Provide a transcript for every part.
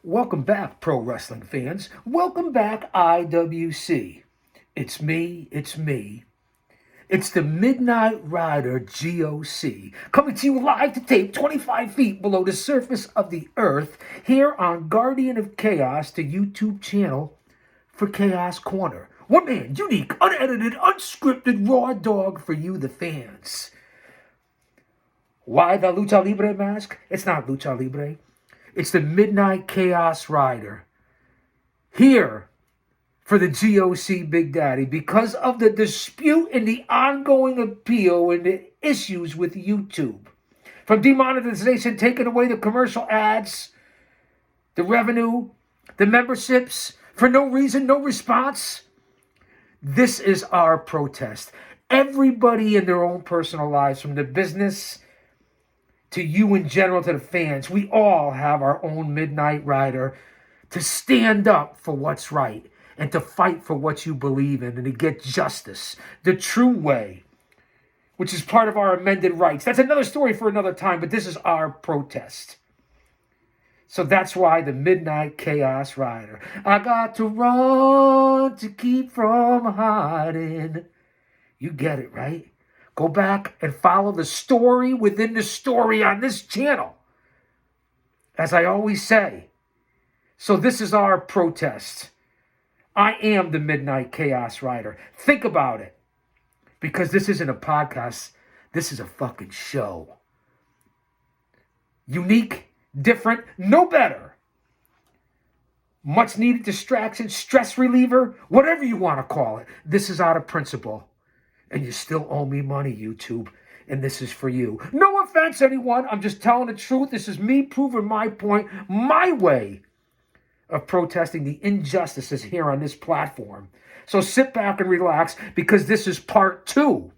Welcome back, pro wrestling fans. Welcome back, IWC. It's me, it's me. It's the Midnight Rider GOC, coming to you live to tape 25 feet below the surface of the earth here on Guardian of Chaos, the YouTube channel for Chaos Corner. One man, unique, unedited, unscripted, raw dog for you, the fans. Why the Lucha Libre mask? It's not Lucha Libre. It's the Midnight Chaos Rider. Here for the GOC Big Daddy because of the dispute and the ongoing appeal and the issues with YouTube. From demonetization, taking away the commercial ads, the revenue, the memberships, for no reason, no response. This is our protest. Everybody in their own personal lives, from the business to you in general, to the fans, we all have our own Midnight Rider to stand up for what's right and to fight for what you believe in and to get justice the true way, which is part of our amended rights. That's another story for another time, but this is our protest. So that's why the Midnight Chaos Rider. I got to run to keep from hiding. You get it, right? Go back and follow the story within the story on this channel, as I always say. So this is our protest. I am the Midnight Chaos Rider. Think about it. Because this isn't a podcast. This is a fucking show. Unique, different, no better. Much needed distraction, stress reliever, whatever you want to call it. This is out of principle. And you still owe me money, YouTube. And this is for you. No offense, anyone. I'm just telling the truth. This is me proving my point, my way of protesting the injustices here on this platform. So sit back and relax, because this is part 2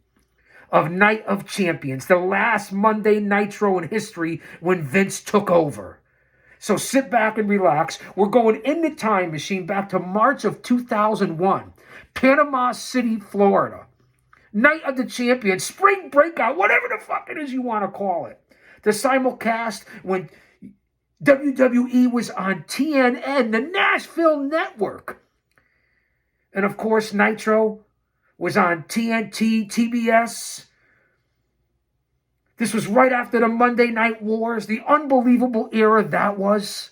of Night of Champions, the last Monday Nitro in history when Vince took over. So sit back and relax. We're going in the time machine back to March of 2001, Panama City, Florida. Night of the Champions, spring breakout, whatever the fuck it is you want to call it. The simulcast when WWE was on TNN, the Nashville network. And of course, Nitro was on TNT, TBS. This was right after the Monday Night Wars, the unbelievable era that was.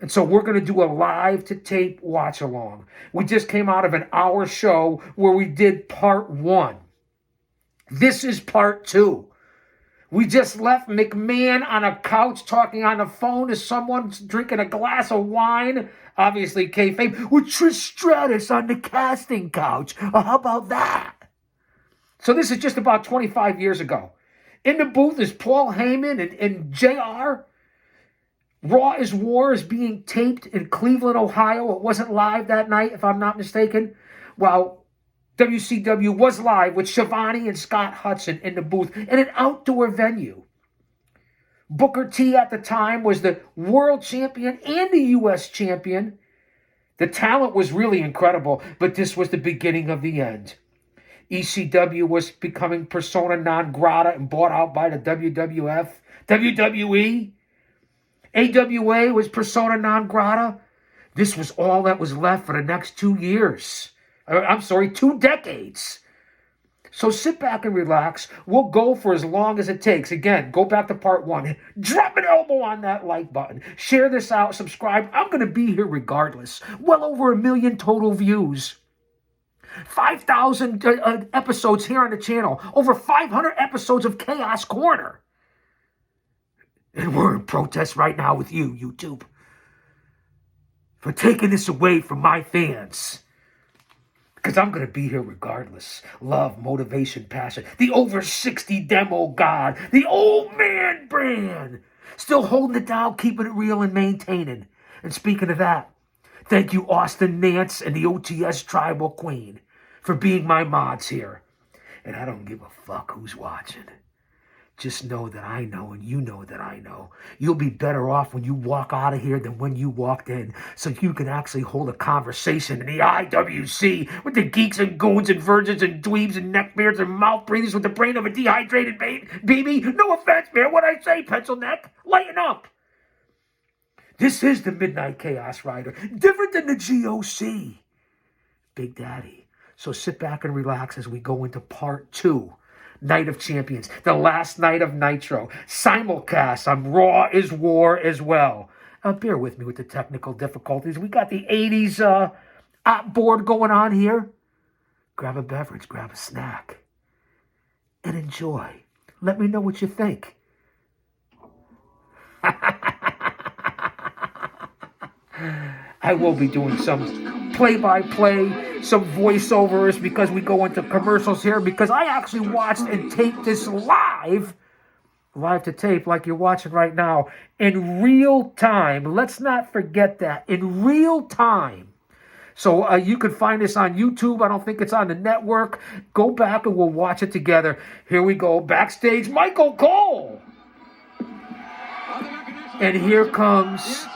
And so we're going to do a live to tape watch along. We just came out of an hour show where we did part 1. This is part 2. We just left McMahon on a couch talking on the phone to someone drinking a glass of wine. Obviously kayfabe. With Trish Stratus on the casting couch. How about that? So this is just about 25 years ago. In the booth is Paul Heyman and JR. Raw is War is being taped in Cleveland, Ohio. It wasn't live that night, if I'm not mistaken. While WCW was live with Shivani and Scott Hudson in the booth in an outdoor venue. Booker T at the time was the world champion and the U.S. champion. The talent was really incredible, but this was the beginning of the end. ECW was becoming persona non grata and bought out by the WWF, WWE. AWA was persona non grata. This was all that was left for the next 2 years. 2 decades. So sit back and relax. We'll go for as long as it takes. Again, go back to part 1. Drop an elbow on that like button. Share this out. Subscribe. I'm going to be here regardless. Well over 1 million total views. 5,000 episodes here on the channel. Over 500 episodes of Chaos Corner. And we're in protest right now with you, YouTube, for taking this away from my fans. Because I'm going to be here regardless. Love, motivation, passion. The over 60 demo god. The old man brand. Still holding it down, keeping it real and maintaining. And speaking of that, thank you, Austin Nance and the OTS Tribal Queen, for being my mods here. And I don't give a fuck who's watching. Just know that I know, and you know that I know. You'll be better off when you walk out of here than when you walked in, so you can actually hold a conversation in the IWC with the geeks and goons and virgins and dweebs and neckbeards and mouth breathers with the brain of a dehydrated baby. No offense, man. What I say, pencil neck? Lighten up. This is the Midnight Chaos Rider. Different than the GOC. Big Daddy. So sit back and relax as we go into part 2. Night of Champions. The last night of Nitro. Simulcast on Raw is War as well. Bear with me with the technical difficulties. We got the 80s op board going on here. Grab a beverage, grab a snack, and enjoy. Let me know what you think. I will be doing some play-by-play, some voiceovers because we go into commercials here because I actually watched and taped this live to tape like you're watching right now in real time. Let's not forget that, in real time. So you can find this on YouTube. I don't think it's on the network. Go back and we'll watch it together. Here we go. Backstage, Michael Cole. And here comes,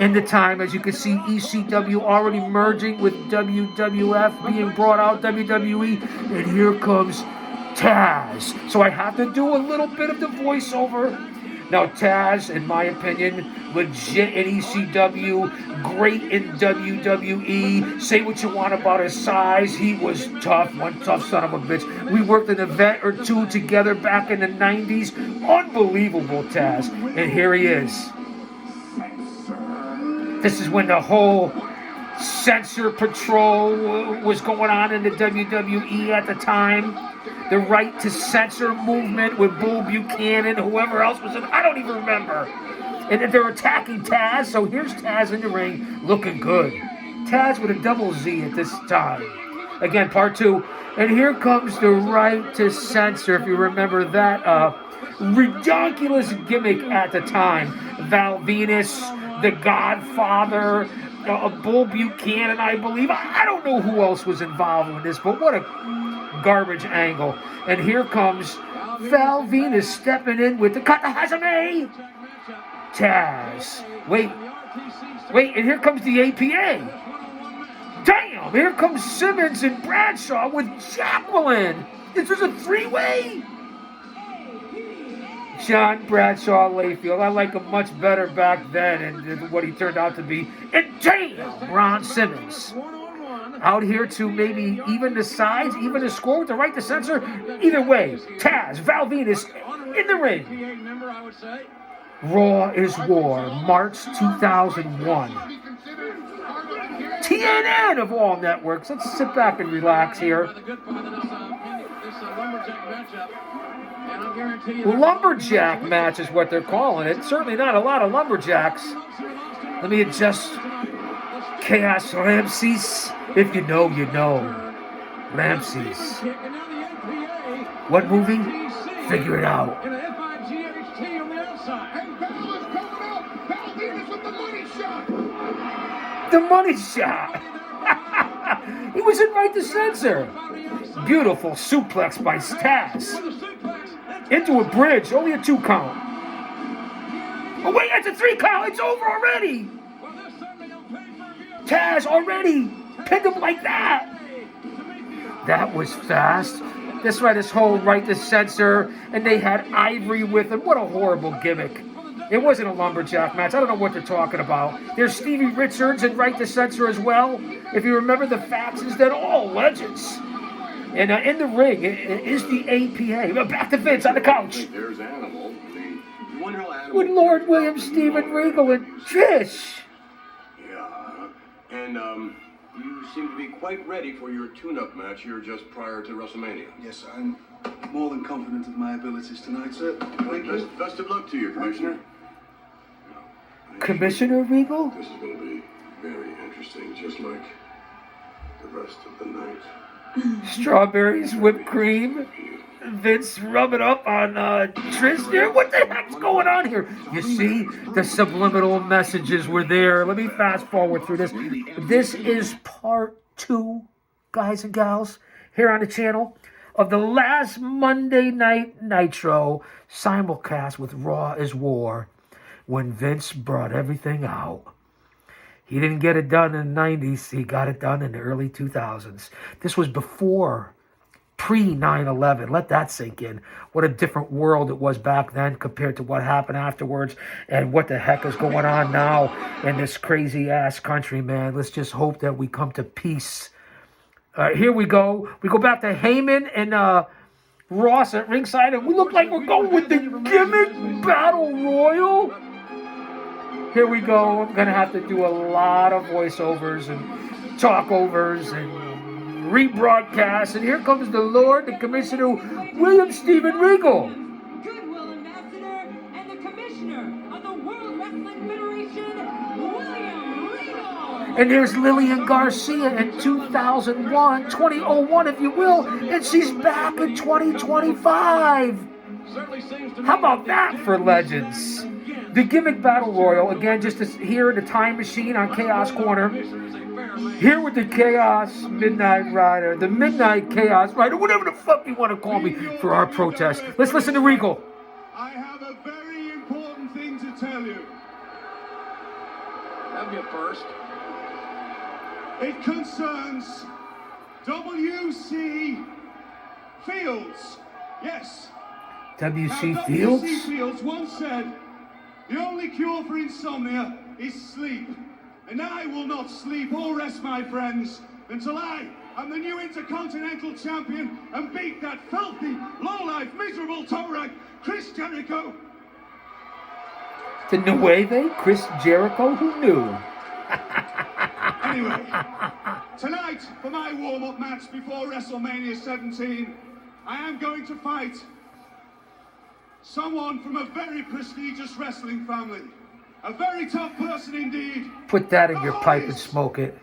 in the time, as you can see, ECW already merging with WWF, being brought out, WWE. And here comes Taz. So I have to do a little bit of the voiceover. Now, Taz, in my opinion, legit in ECW, great in WWE. Say what you want about his size. He was tough, one tough son of a bitch. We worked an event or two together back in the 90s. Unbelievable, Taz. And here he is. This is when the whole censor patrol was going on in the WWE at the time. The right to censor movement with Bull Buchanan, whoever else was in, I don't even remember. And they're attacking Taz, so here's Taz in the ring, looking good. Taz with a double Z at this time. Again, part 2. And here comes the right to censor, if you remember that ridiculous gimmick at the time. Val Venus, the Godfather, Bull Buchanan, I believe. I don't know who else was involved in this, but what a garbage angle. And here comes Val Venus stepping in with the Katahazame. Taz. Wait, and here comes the APA. Damn, here comes Simmons and Bradshaw with Jacqueline. This is a 3-way. John Bradshaw Layfield. I like him much better back then and what he turned out to be. And damn, Ron Simmons. Out here to maybe even the sides, even the score with the right to censor. Either way, Taz, Val Venus in the ring. Raw is War, March 2001. TNN of all networks. Let's sit back and relax here. Lumberjack match is what they're calling it. Certainly not a lot of lumberjacks. Let me adjust. Chaos Ramses. If you know, you know. Ramses. What movie? Figure it out. The Money Shot. He was in Right to Censor. Beautiful suplex by Taz. Into a bridge. Only a 2 count. Oh, wait, it's a 3 count. It's over already. Taz already pinned him like that. That was fast. That's right, this whole Right to Censor, and they had Ivory with him. What a horrible gimmick. It wasn't a lumberjack match. I don't know what they're talking about. There's Stevie Richards and Right to Censor as well. If you remember the faxes, they're all legends. And in the ring is the APA. Back to Vince on the couch. There's Animal. With Lord William, Steven Regal, and Trish. Yeah. And, you seem to be quite ready for your tune-up match here just prior to WrestleMania. Yes, I'm more than confident of my abilities tonight, sir. Thank you. Best of luck to you, Commissioner. Commissioner Regal? This is going to be very interesting, just like the rest of the night. Strawberries, whipped cream. Vince rubbing up on Trish there. What the heck's going on here? You see, the subliminal messages were there. Let me fast forward through this. This is part 2, guys and gals, here on the channel, of the last Monday Night Nitro simulcast with Raw is War, when Vince brought everything out. He didn't get it done in the 90s. He got it done in the early 2000s. This was before pre 9/11. Let that sink in. What a different world it was back then compared to what happened afterwards, and what the heck is going on now in this crazy ass country, man. Let's just hope that we come to peace. Here we go. We go back to Heyman and Ross at ringside, and we look like we're going with the gimmick battle royal. Here we go. I'm gonna have to do a lot of voiceovers and talkovers and rebroadcasts. And here comes the Lord, the Commissioner, William Steven Regal. Goodwill Ambassador and the Commissioner of the World Wrestling Federation, William Regal. And there's Lillian Garcia in 2001, if you will, and she's back in 2025. How about that for legends? The Gimmick Battle Royal, again, just here in the Time Machine on Chaos Corner. Here with the Chaos Midnight Rider, the Midnight Chaos Rider, whatever the fuck you want to call me for our protest. Let's listen to Regal. I have a very important thing to tell you. Have you first? It concerns W.C. Fields. Yes. W.C. Now, Fields? W.C. Fields once said, "The only cure for insomnia is sleep. And I will not sleep or rest, my friends, until I am the new Intercontinental Champion and beat that filthy, low-life, miserable toe rag, Chris Jericho." The Nueve, Chris Jericho, who knew? Anyway, tonight, for my warm-up match before WrestleMania 17, I am going to fight someone from a very prestigious wrestling family. A very tough person indeed. Put that in your pipe and smoke it.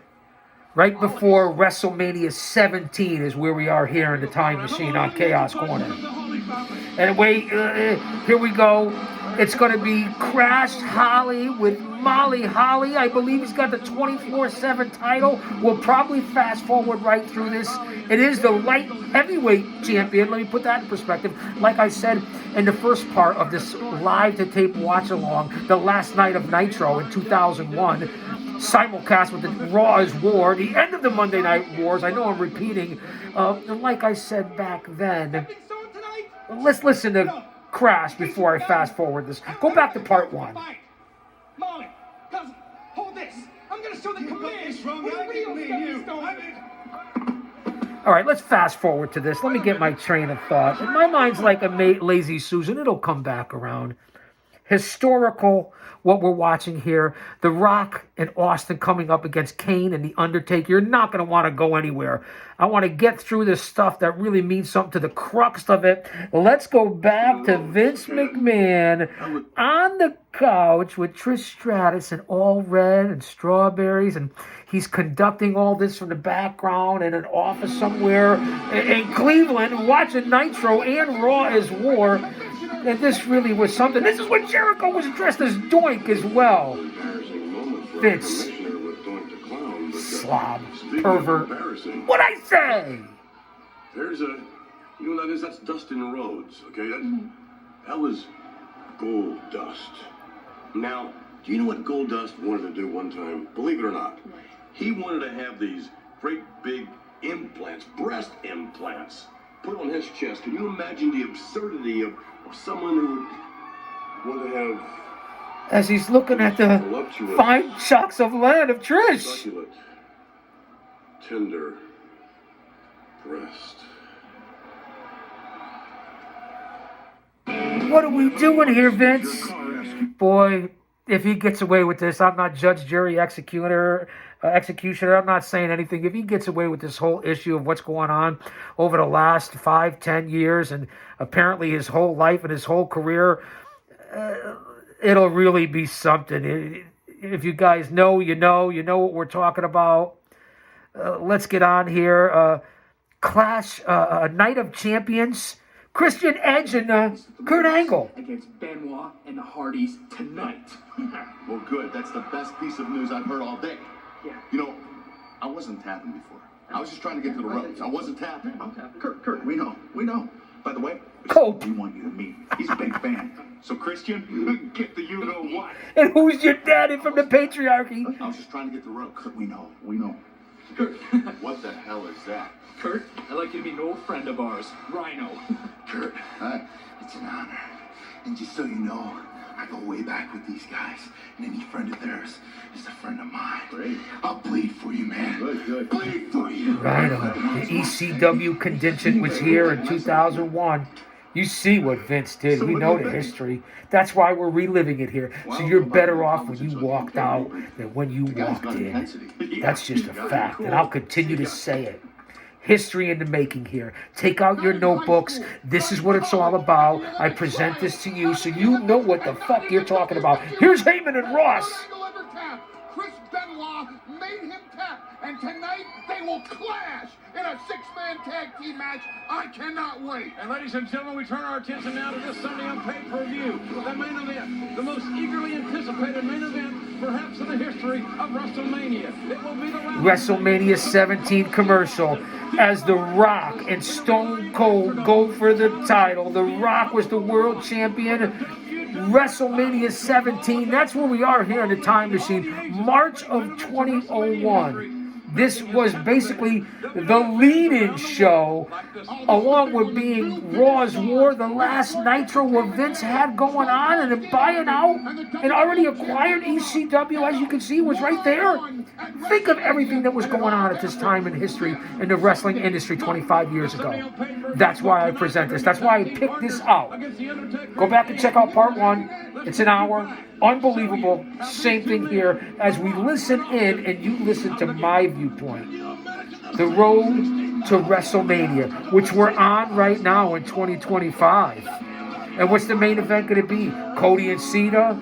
Right before WrestleMania 17 is where we are here in the Time Machine on Chaos Corner. And wait, here we go. It's going to be Crash Holly with Molly Holly. I believe he's got the 24/7 title. We'll probably fast forward right through this. It is the light heavyweight champion. Let me put that in perspective. Like I said in the first part of this live-to-tape watch-along, the last night of Nitro in 2001, simulcast with the Raw is War, the end of the Monday Night Wars. I know I'm repeating. Like I said back then, let's listen to Crash before I fast forward this. Go back to part one. Molly, cousin, hold this. I'm going to show the command. All right, let's fast forward to this. Let me get my train of thought. And my mind's like a lazy Susan. It'll come back around. Historical, what we're watching here. The Rock and Austin coming up against Kane and The Undertaker. You're not going to want to go anywhere. I want to get through this stuff that really means something to the crux of it. Let's go back to Vince McMahon on the couch with Trish Stratus and all red and strawberries, and he's conducting all this from the background in an office somewhere in Cleveland, watching Nitro and Raw is War. And this really was something. This is when Jericho was dressed as Doink as well. Vince. Slob. Pervert. What'd I say? There's a, you know what that is? That's Dustin Rhodes, okay? That was Gold Dust. Now, do you know what Gold Dust wanted to do one time? Believe it or not. He wanted to have these great big implants, breast implants, put on his chest. Can you imagine the absurdity of someone who would want to have, as he's looking at the fine chunks of land of Trish. Succulent, tender breast. What are we doing here, Vince? Boy, if he gets away with this, I'm not judge, jury, executioner. I'm not saying anything. If he gets away with this whole issue of what's going on over the last 5-10 years and apparently his whole life and his whole career, it'll really be something. If you guys know, you know what we're talking about. Let's get on here. Clash, Night of Champions, Christian Edge and Kurt Angle. Against Benoit and the Hardys tonight. Well, good. That's the best piece of news I've heard all day. Yeah. You know, I wasn't tapping before. I was just trying to get to the ropes. I wasn't tapping. I'm tapping. Kurt, we know. By the way, Colt. we want you to meet. He's a big fan. So, Christian, get the you-know-what. And who's your daddy from the patriarchy? I was just trying to get the ropes. We know. Kurt, What the hell is that? Kurt, I'd like you to be an old friend of ours, Rhino. Kurt, hi. It's an honor. And just so you know, I go way back with these guys, and any friend of theirs is a friend of mine. Great. I'll bleed for you, man. Good. Bleed for you. Right on. The ECW contingent was here in 2001. You see what Vince did. We know the history. That's why we're reliving it here. So you're better off when you walked out than when you walked in. That's just a fact, and I'll continue to say it. History in the making here. Take out your notebooks. This is what it's all about. I present this to you so you know what the fuck you're talking about. Here's Heyman and Ross. Chris Benoit made him tap, and tonight they will clash in a six-man tag team match. I cannot wait. And ladies and gentlemen, we turn our attention now to this Sunday on pay-per-view, the main event, the most eagerly anticipated main event, perhaps in the history of WrestleMania. It will be the WrestleMania 17 commercial as The Rock and Stone Cold go for the title. The Rock was the world champion. WrestleMania 17, that's where we are here in the time machine. March of 2001. This was basically the lead-in show, along with being Raw's War, the last Nitro where Vince had going on, and then buying out and already acquired ECW, as you can see, was right there. Think of everything that was going on at this time in history in the wrestling industry 25 years ago. That's why I present this. That's why I picked this out. Go back and check out part 1. It's an hour. Unbelievable. Same thing here as we listen in and you listen to my viewpoint. The road to WrestleMania, which we're on right now in 2025. And what's the main event going to be? Cody and Cena?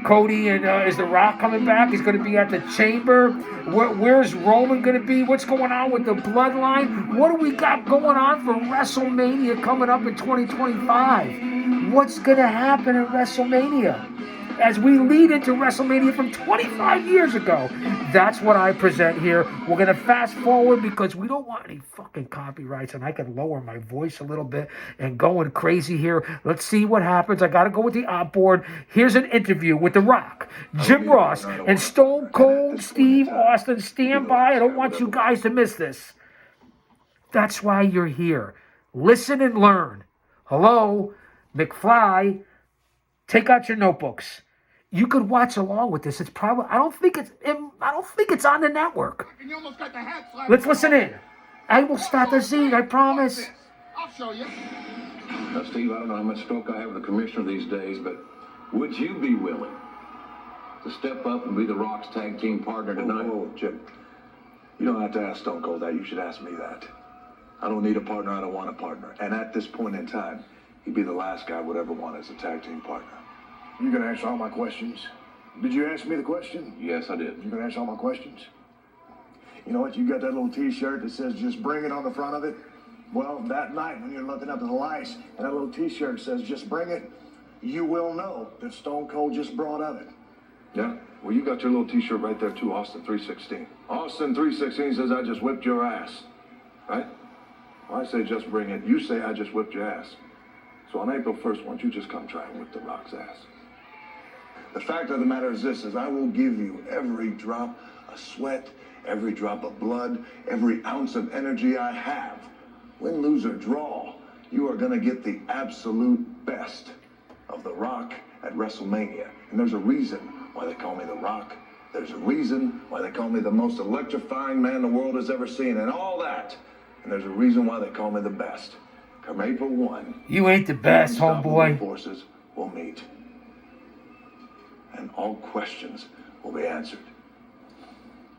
Cody and is The Rock coming back? He's going to be at the Chamber. Where's Roman going to be? What's going on with the Bloodline? What do we got going on for WrestleMania coming up in 2025? What's going to happen at WrestleMania? As we lead into WrestleMania from 25 years ago. That's what I present here. We're going to fast forward because we don't want any fucking copyrights, and I can lower my voice a little bit and going crazy here. Let's see what happens. I got to go with the op board. Here's an interview with The Rock, Jim Ross, and Stone Cold Steve Austin. Stand by. I don't want you guys to miss this. That's why you're here. Listen and learn. Hello, McFly. Take out your notebooks. You could watch along with this. It's probably I don't think it's on the network. Let's listen in. I will start the scene, I promise. I'll show you. Now, Steve, I don't know how much stroke I have with the commissioner these days, but would you be willing to step up and be The Rock's tag team partner tonight? Oh, Jim. You don't have to ask Stone Cold that. You should ask me that. I don't need a partner. I don't want a partner. And at this point in time, he'd be the last guy I would ever want as a tag team partner. You gonna answer all my questions? Did you ask me the question? Yes, I did. You gonna answer all my questions? You know what? You got that little T-shirt that says "Just Bring It" on the front of it. Well, that night when you're looking up at the lights and that little T-shirt says "Just Bring It," you will know that Stone Cold just brought of it. Yeah? Well, you got your little T-shirt right there, too, Austin 316. Austin 316 says, "I just whipped your ass." Right? Well, I say, "Just bring it." You say, "I just whipped your ass." So on April 1st, why don't you just come try and whip The Rock's ass? The fact of the matter is this, is I will give you every drop of sweat, every drop of blood, every ounce of energy I have. Win, lose, or draw, you are going to get the absolute best of The Rock at WrestleMania. And there's a reason why they call me The Rock. There's a reason why they call me the most electrifying man the world has ever seen, and all that. And there's a reason why they call me the best. Come April 1. You ain't the best, homeboy. Forces will meet. And all questions will be answered.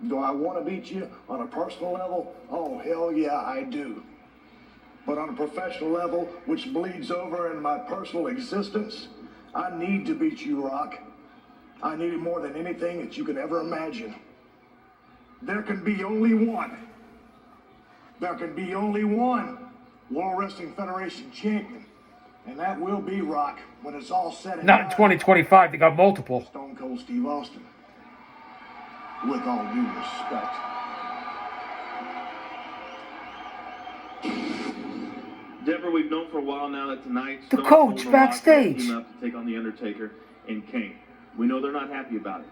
Do I want to beat you on a personal level? Oh, hell yeah, I do. But on a professional level, which bleeds over into my personal existence, I need to beat you, Rock. I need it more than anything that you could ever imagine. There can be only one. There can be only one World Wrestling Federation champion. And that will be Rock when it's all said and Not in done. 2025. They got multiple. Stone Cold Steve Austin. With all due respect. Denver, we've known for a while now that tonight The Stone coach Cold and Rock backstage. team up to take on The Undertaker and Kane. We know they're not happy about it.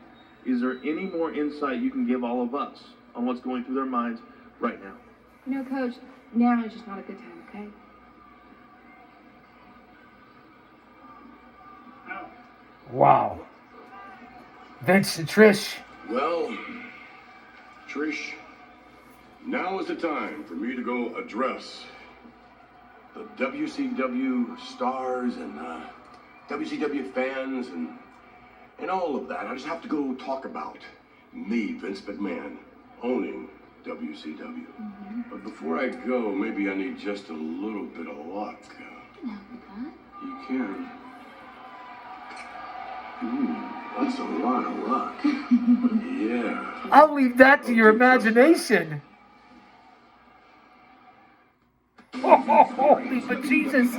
Is there any more insight you can give all of us on what's going through their minds right now. You know, Coach, now is just not a good time, okay? Wow. Vince and Trish. Well, Trish, now is the time for me to go address the WCW stars and WCW fans and all of that. I just have to go talk about me, Vince McMahon, owning WCW. But before I go, maybe I need just a little bit of luck. You can. Ooh, that's a lot of luck. Yeah. I'll leave that to your imagination. Holy Jesus.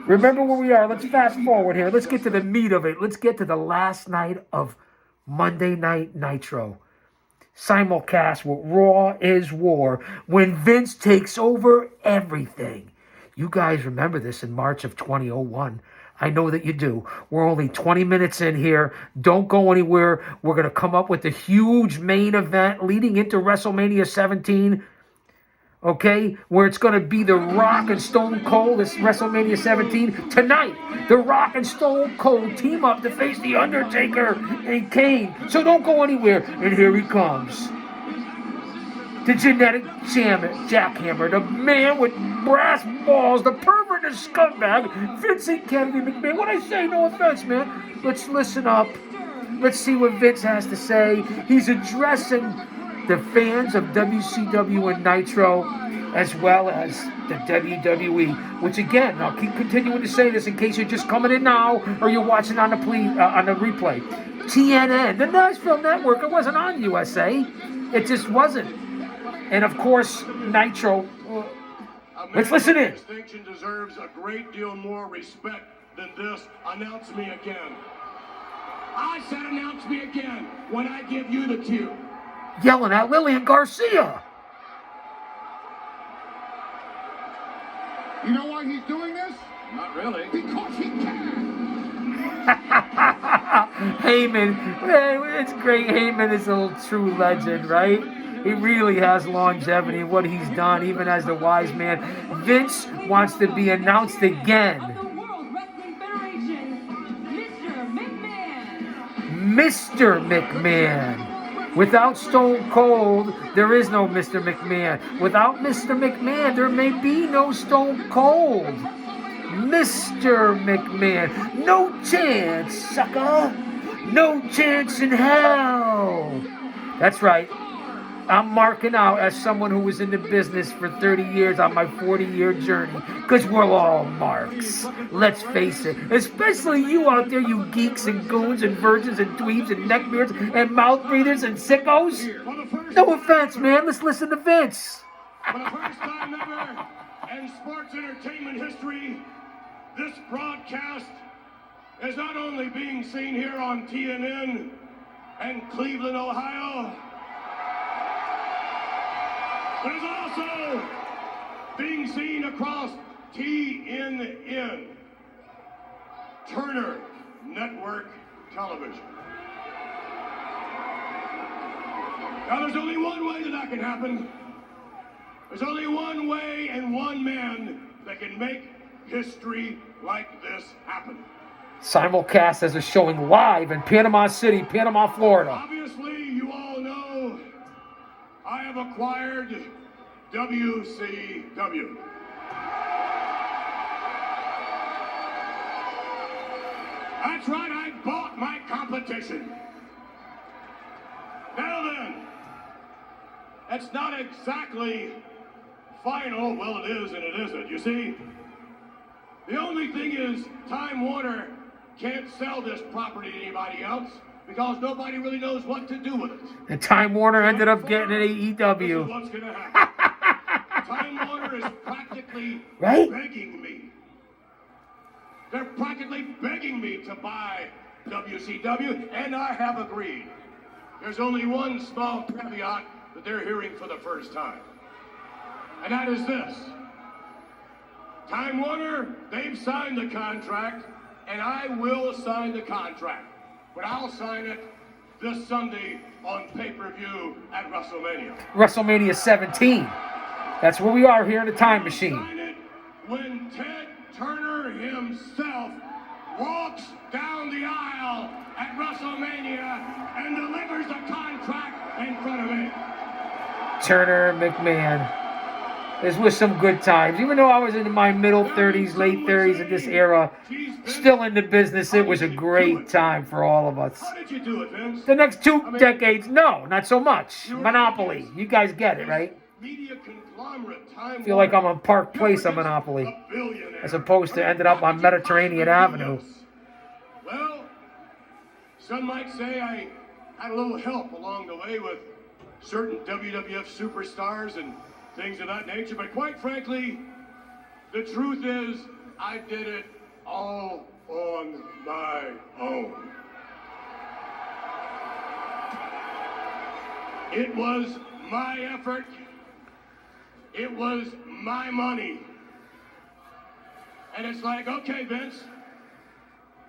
Remember where we are. Let's fast forward here. Let's get to the meat of it. Let's get to the last night of Monday Night Nitro. Simulcast with Raw is War, when Vince takes over everything. You guys remember this in March of 2001. I know that you do. We're only 20 minutes in here. Don't go anywhere. We're going to come up with the huge main event leading into WrestleMania 17. Okay? Where it's going to be The Rock and Stone Cold. This WrestleMania 17. Tonight, The Rock and Stone Cold team up to face The Undertaker and Kane. So don't go anywhere. And here he comes. The genetic jackhammer, the man with brass balls, the pervert, the scumbag, Vincent Kennedy McMahon. What I say, no offense, man. Let's listen up. Let's see what Vince has to say. He's addressing the fans of WCW and Nitro, as well as the WWE. Which again, I'll keep continuing to say this in case you're just coming in now or you're watching on the replay. TNN, the Nashville Network. It wasn't on USA. It just wasn't. And of course, Nitro. Let's listen in. Distinction deserves a great deal more respect than this. Announce me again. I said announce me again when I give you the cue. Yelling at Lillian Garcia. You know why he's doing this? Not really. Because he can. Heyman, it's great. Heyman is a true legend, right? He really has longevity in what he's done, even as the wise man. Vince wants to be announced again. Of the World Wrestling Federation, Mr. McMahon. Without Stone Cold, there is no Mr. McMahon. Without Mr. McMahon, there may be no Stone Cold. Mr. McMahon. No chance, sucker. No chance in hell. That's right. I'm marking out as someone who was in the business for 30 years on my 40-year journey, because we're all marks. Let's face it. Especially you out there, you geeks and goons and virgins and dweebs and neckbeards and mouth breathers and sickos. No offense, man. Let's listen to Vince. For the first time ever in sports entertainment history, this broadcast is not only being seen here on TNN and Cleveland, Ohio, but it's also being seen across TNN, Turner Network Television. Now, there's only one way that can happen. There's only one way and one man that can make history like this happen. Simulcast as a showing live in Panama City, Panama, Florida. Obviously, you all know I have acquired WCW. That's right, I bought my competition. Now then, it's not exactly final. Well, it is and it isn't, you see. The only thing is, Time Warner can't sell this property to anybody else because nobody really knows what to do with it. And Time Warner ended up getting an This is AEW. what's going to happen. Time Warner is practically Right? begging me. They're practically begging me to buy WCW, and I have agreed. There's only one small caveat that they're hearing for the first time. And that is this. Time Warner, they've signed the contract, and I will sign the contract. But I'll sign it this Sunday on pay-per-view at WrestleMania. WrestleMania 17. That's where we are here in the time machine. Sign it when Ted Turner himself walks down the aisle at WrestleMania and delivers the contract in front of me. Turner, McMahon. This was some good times. Even though I was in my middle 30s, late 30s in this era, still in the business, it was a great time for all of us. How did you do it, Vince? The next 2 decades, no, not so much. Monopoly. You guys get it, right? Media conglomerate time. I feel like I'm on Park Place on Monopoly, as opposed to ended up on Mediterranean Avenue. Well, some might say I had a little help along the way with certain WWF superstars and things of that nature, but quite frankly, the truth is I did it all on my own. It was my effort. It was my money. And it's like, okay, Vince,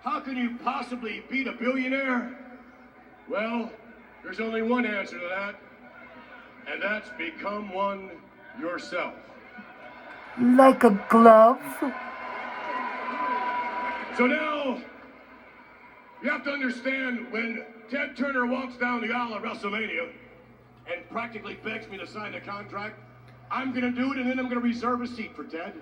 how can you possibly beat a billionaire? Well, there's only one answer to that, and that's become one yourself. Like a glove. So now, you have to understand, when Ted Turner walks down the aisle at WrestleMania and practically begs me to sign the contract, I'm going to do it, and then I'm going to reserve a seat for Ted.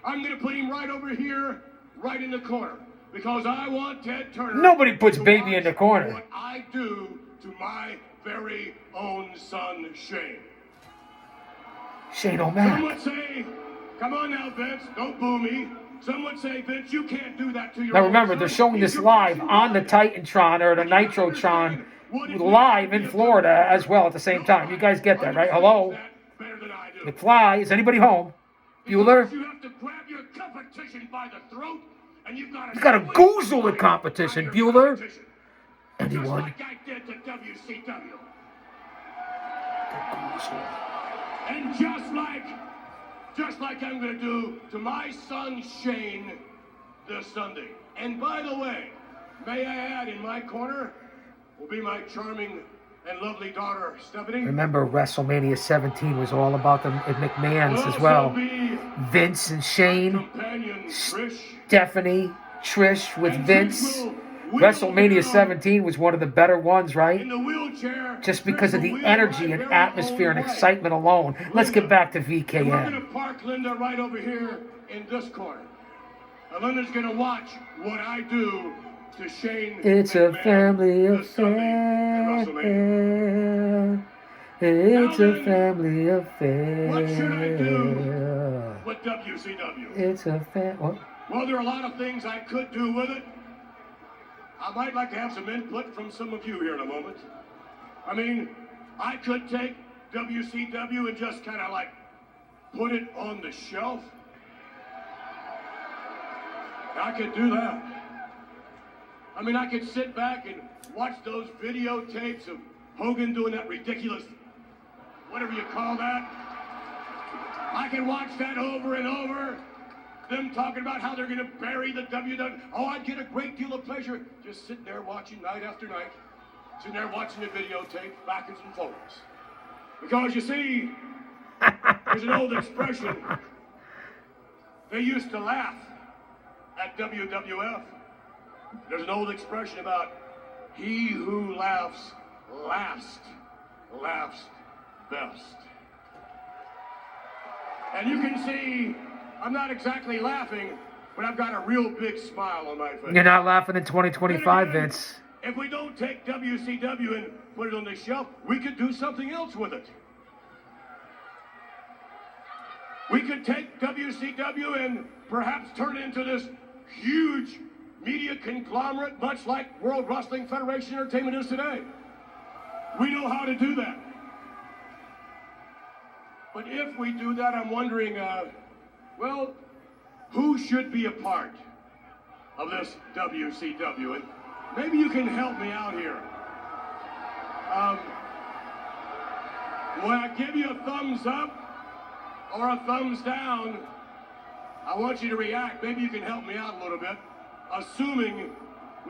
I'm going to put him right over here, right in the corner, because I want Ted Turner. Nobody puts baby in the corner. What I do to my very own son, Shane. Shane O'Mac. Some would say, come on now, Vince, don't boo me. Some would say, Vince, you can't do that to your Now own remember, son. they're showing this live on the Titantron or the Nitrotron live in Florida as well at the same time. You guys get that, right? Hello? McFly, is anybody home? Bueller? You have to grab your competition by the throat, and you've got You gotta goozle the competition, Bueller. Anyone? Just like I did to WCW. And just like I'm gonna do to my son Shane this Sunday. And by the way, may I add, in my corner will be my charming and lovely daughter, Stephanie. Remember, WrestleMania 17 was all about the McMahons as well. Vince and Shane, Stephanie, Trish with Vince. WrestleMania 17 was one of the better ones, right? Just because of the energy and atmosphere and excitement alone. Let's get back to We're going VKN. to park Linda right over here in this corner. And Linda's going to watch what I do to Shane. It's a McMahon family this Sunday at WrestleMania. affair. It's Now a then, family affair. What should I do with WCW? It's a what? Well, there are a lot of things I could do with it. I might like to have some input from some of you here in a moment. I mean, I could take WCW and just kind of like put it on the shelf. I could do that. I mean, I could sit back and watch those videotapes of Hogan doing that ridiculous, whatever you call that. I can watch that over and over. Them talking about how they're going to bury the WWE. Oh, I'd get a great deal of pleasure just sitting there watching night after night, sitting there watching the videotape, backwards and forwards. Because you see, there's an old expression. They used to laugh at WWF. There's an old expression about he who laughs last laughs best. And you can see I'm not exactly laughing, but I've got a real big smile on my face. You're not laughing in 2025, Then again, Vince. if we don't take WCW and put it on the shelf, we could do something else with it. We could take WCW and perhaps turn it into this huge media conglomerate, much like World Wrestling Federation Entertainment is today. We know how to do that. But if we do that, I'm wondering, well, who should be a part of this WCW? And maybe you can help me out here. When I give you a thumbs up or a thumbs down, I want you to react. Maybe you can help me out a little bit, assuming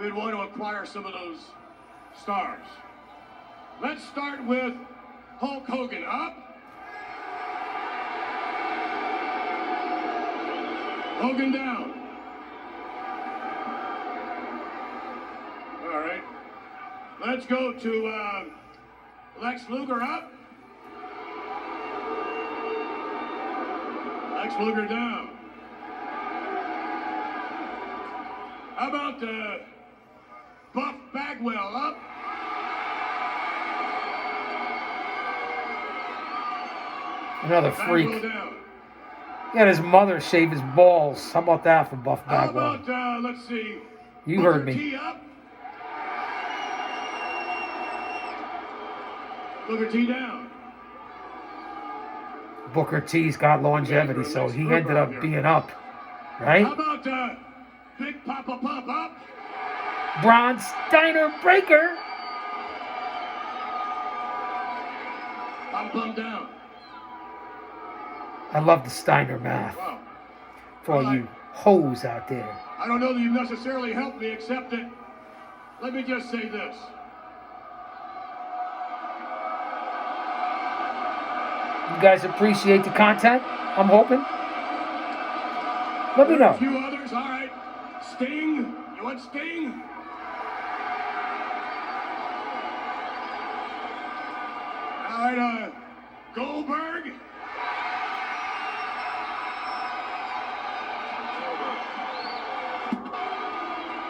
we'd want to acquire some of those stars. Let's start with Hulk Hogan. Up. Hogan down. All right. Let's go to Lex Luger. Up. Lex Luger down. How about Buff Bagwell? Up. Another freak. Bagwell down. He had his mother shave his balls. How about that for Buff Bagwell? How about, let's see. You Booker heard me. T up. Booker T down. Booker T's got longevity, so he ended up being up, right? How about Big Papa Pump up? Braun Steiner Breaker. Pump Pump down. I love the Steiner math. Wow. For all you hoes out there. I don't know that you've necessarily helped me, except that, let me just say this. You guys appreciate the content? I'm hoping. Let me know. A few others, all right. Sting, you want Sting? All right, Goldberg.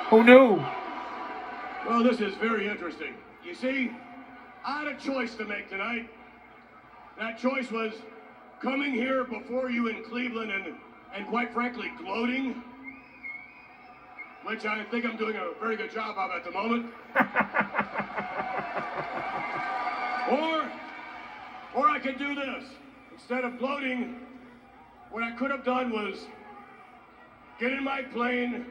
Who knew? Well, this is very interesting. You see, I had a choice to make tonight. That choice was coming here before you in Cleveland and quite frankly, gloating, which I think I'm doing a very good job of at the moment. Or I could do this. Instead of gloating, what I could have done was get in my plane,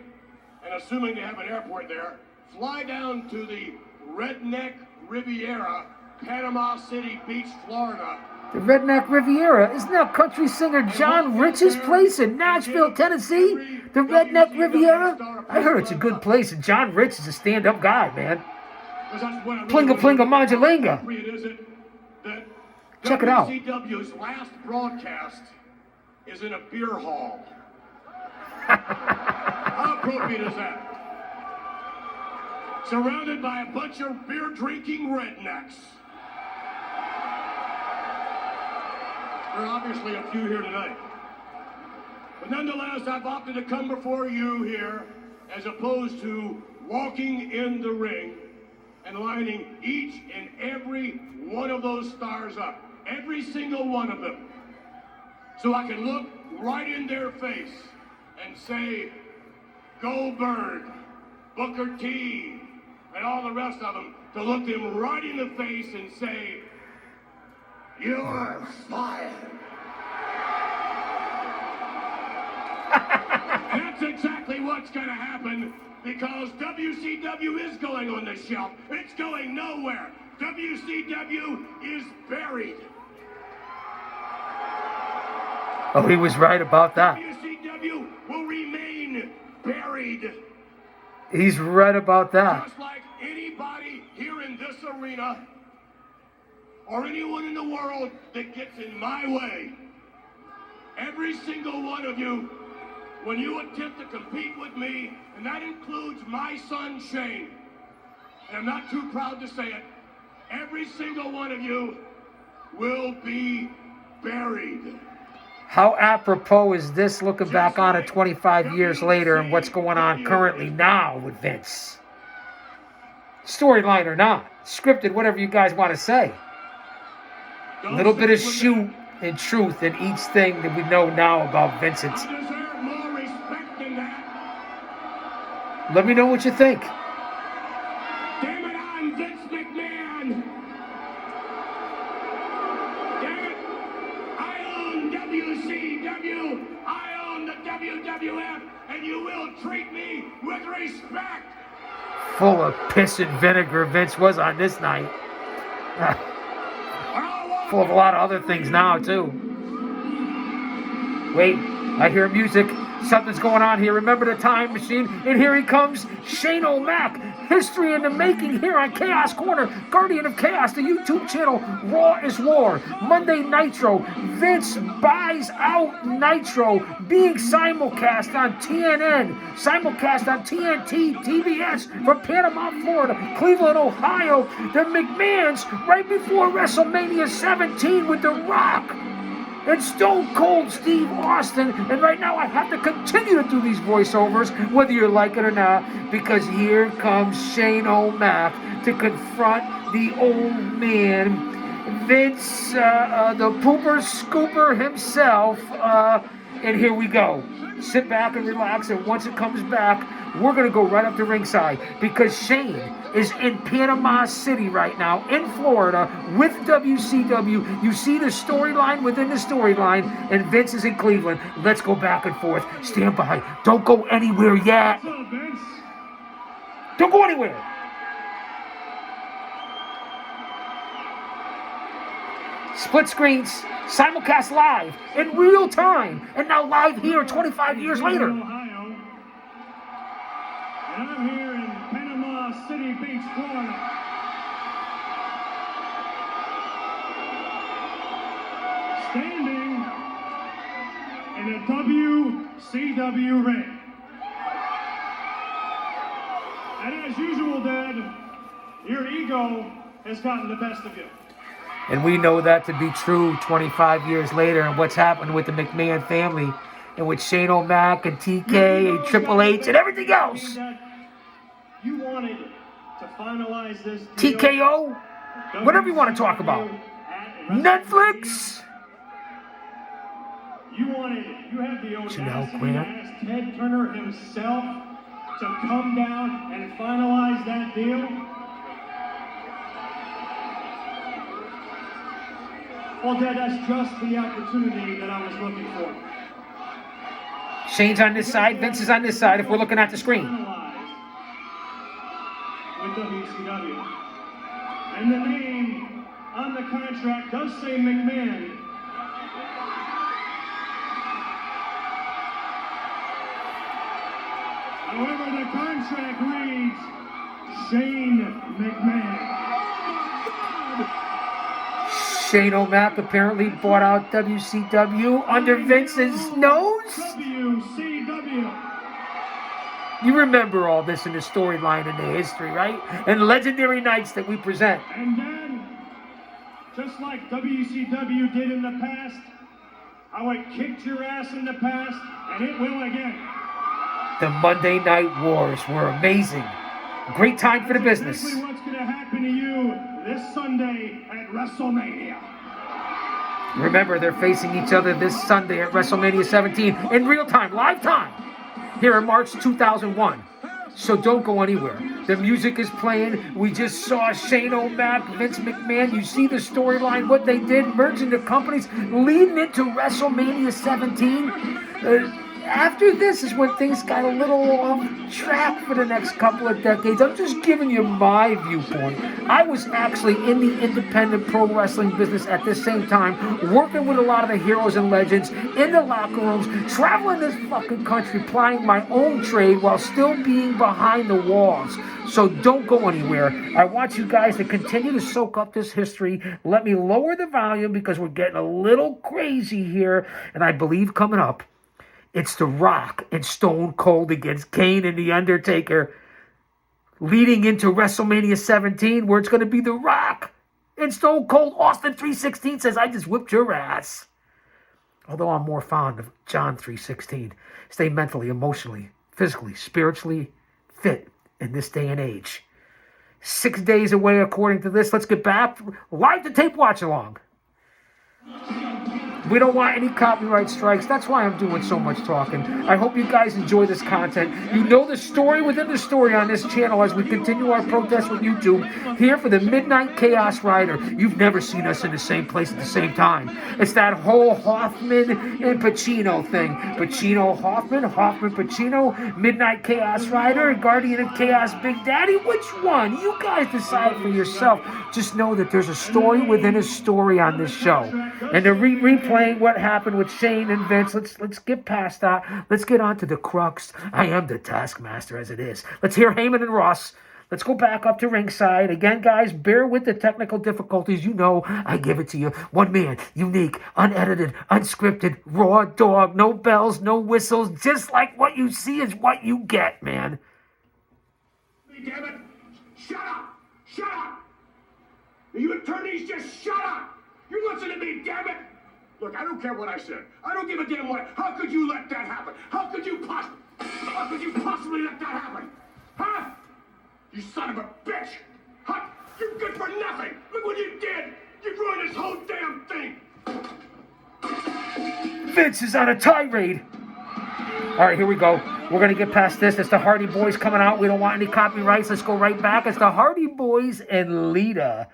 and assuming they have an airport there, fly down to the Redneck Riviera, Panama City Beach, Florida. The Redneck Riviera? Isn't that country singer John Rich's place in Nashville, Tennessee? The Redneck Riviera? I heard it's a good place, and John Rich is a stand-up guy, man. Plinga Plinga Manjalanga. Check it out. WCW's last broadcast is in a beer hall. How appropriate is that? Surrounded by a bunch of beer-drinking rednecks. There are obviously a few here tonight. But nonetheless, I've opted to come before you here as opposed to walking in the ring and lining each and every one of those stars up. Every single one of them. So I can look right in their face and say, Goldberg, Booker T, and all the rest of them, to look them right in the face and say, you're fired. That's exactly what's going to happen because WCW is going on the shelf. It's going nowhere. WCW is buried. Oh, he was right about that. WCW will remain buried. He's right about that. Just like anybody here in this arena or anyone in the world that gets in my way. Every single one of you, when you attempt to compete with me, and that includes my son Shane, and I'm not too proud to say it, every single one of you will be buried. How apropos is this looking back on it 25 years later and what's going on currently now with Vince? Storyline or not, scripted, whatever you guys want to say. A little bit of shoot and truth in each thing that we know now about Vincent. I deserve more respect than that. Let me know what you think. Damn it, I'm Vince McMahon. Damn it, I own WCW. I own the WWF, and you will treat me with respect. Full of piss and vinegar Vince was on this night. Full of a lot of other things now, too. Wait, I hear music. Something's going on here. Remember the time machine? And here he comes, Shane O'Mac. History in the making here on Chaos Corner, Guardian of Chaos, the YouTube channel. Raw is War. Monday Nitro. Vince buys out Nitro, being simulcast on TNN, simulcast on TNT, TBS from Panama, Florida, Cleveland, Ohio. The McMahons right before WrestleMania 17 with The Rock and Stone Cold Steve Austin. And right now I have to continue to do these voiceovers, whether you like it or not, because here comes Shane O'Mac to confront the old man, Vince, the pooper scooper himself. And here we go. Sit back and relax, and once it comes back, we're going to go right up to ringside, because Shane is in Panama City right now, in Florida, with WCW. You see the storyline within the storyline, and Vince is in Cleveland. Let's go back and forth. Stand by. Don't go anywhere yet. Don't go anywhere. Split screens, simulcast live, in real time, and now live here 25 years later. Ohio. And I'm here in Panama City Beach, Florida. Standing in a WCW ring. And as usual, Dad, your ego has gotten the best of you. And we know that to be true 25 years later, and what's happened with the McMahon family, and with Shane O'Mac and TK and Triple H and everything else. You wanted to finalize this deal. TKO, whatever you want to talk about. Netflix. You had the audacity Janelle to ask Ted Turner himself to come down and finalize that deal. Well, Dad, that's just the opportunity that I was looking for. Shane's on this side, Vince is on this side if we're looking at the screen. With WCW. And the name on the contract does say McMahon. However, the contract reads Shane McMahon. Shane O'Mac apparently bought out WCW under Vince's nose. WCW. You remember all this in the storyline and the history, right? And legendary nights that we present. And then, just like WCW did in the past, how it kicked your ass in the past, and it will again. The Monday Night Wars were amazing. Great time for the business. That's exactly what's going to happen to you this Sunday at WrestleMania. Remember, they're facing each other this Sunday at WrestleMania 17 in real time, live time, here in March 2001. So don't go anywhere. The music is playing. We just saw Shane O'Mac, Vince McMahon. You see the storyline, what they did, merging the companies, leading into WrestleMania 17. After this is when things got a little off track for the next couple of decades. I'm just giving you my viewpoint. I was actually in the independent pro wrestling business at this same time, working with a lot of the heroes and legends in the locker rooms, traveling this fucking country, plying my own trade while still being behind the walls. So don't go anywhere. I want you guys to continue to soak up this history. Let me lower the volume because we're getting a little crazy here. And I believe coming up, it's The Rock and Stone Cold against Kane and The Undertaker, leading into WrestleMania 17, where it's going to be The Rock and Stone Cold. Austin 316 says, I just whipped your ass. Although I'm more fond of John 316. Stay mentally, emotionally, physically, spiritually fit in this day and age. 6 days away, according to this. Let's get back live to tape watch along. We don't want any copyright strikes. That's why I'm doing so much talking. I hope you guys enjoy this content. You know the story within the story on this channel as we continue our protest with YouTube. Here for the Midnight Chaos Rider. You've never seen us in the same place at the same time. It's that whole Hoffman and Pacino thing. Pacino, Hoffman, Hoffman, Pacino, Midnight Chaos Rider, Guardian of Chaos Big Daddy. Which one? You guys decide for yourself. Just know that there's a story within a story on this show. And they're replaying what happened with Shane and Vince. Let's get past that. Let's get on to the crux. I am the taskmaster as it is. Let's hear Heyman and Ross. Let's go back up to ringside. Again, guys, bear with the technical difficulties. You know I give it to you. One man, unique, unedited, unscripted, raw dog. No bells, no whistles. Just like what you see is what you get, man. Damn it! Shut up! Shut up! You attorneys, just shut up! You listen to me, damn it! Look, I don't care what I said. I don't give a damn what. How could you let that happen? How could you possibly let that happen? Huh? You son of a bitch! Huh? You're good for nothing! Look what you did! You ruined this whole damn thing! Vince is on a tirade. All right, here we go. We're going to get past this. It's the Hardy Boys coming out. We don't want any copyrights. Let's go right back. It's the Hardy Boys and Lita.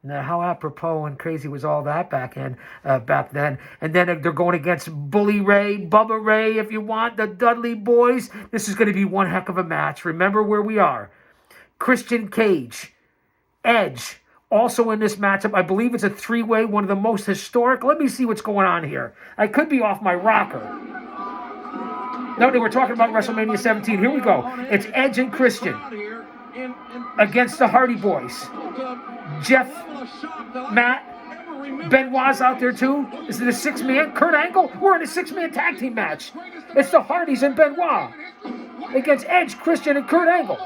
Now, how apropos and crazy was all that back then? And then they're going against Bully Ray, Bubba Ray, if you want, the Dudley Boys. This is going to be one heck of a match. Remember where we are. Christian Cage, Edge, also in this matchup. I believe it's a three-way, one of the most historic. Let me see what's going on here. I could be off my rocker. No, they were talking about WrestleMania 17. Here we go. It's Edge and Christian against the Hardy Boys. Jeff, Matt, Benoit's out there too. Is it a six-man? Kurt Angle? We're in a six-man tag team match. It's the Hardys and Benoit against Edge, Christian, and Kurt Angle.